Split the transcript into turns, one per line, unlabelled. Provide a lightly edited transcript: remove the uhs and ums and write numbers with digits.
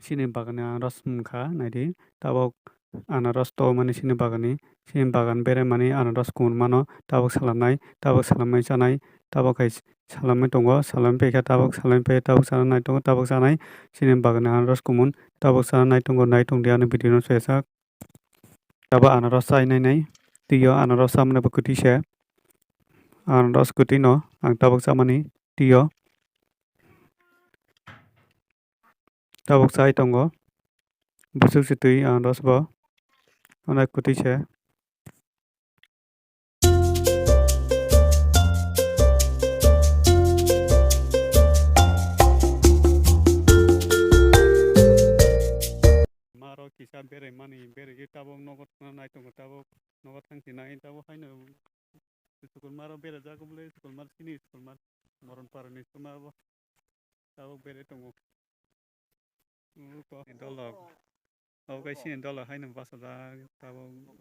sini bagani anaros mungkha naidi tabok anaros to mani sini bagani sini bagan bere mani anaros kumun mano tabok salamnai chanai tabok hai salamai tongo salamai paikha tabok salamai pai tabok chanai tongo tabok chanai sini bagani anaros kumun tabok chanai tongo naitung ani video no chajak tabok anaros chainai tio anaros chamani bo kwtui se anaros kwtui no ang tabok chamani tio tabok chai tongo busuk se tui anaros bo onak kwtui se maro kisa bere mani bere ge tabok nogot nai tongo tabok nogot thangsi nai tabok haino sukul maro bere jago bole sukul mar sini sukul mar moron parani sukul mar bo tabok bere tongo ko dolok abo kai sini dolok haino basajak tabok.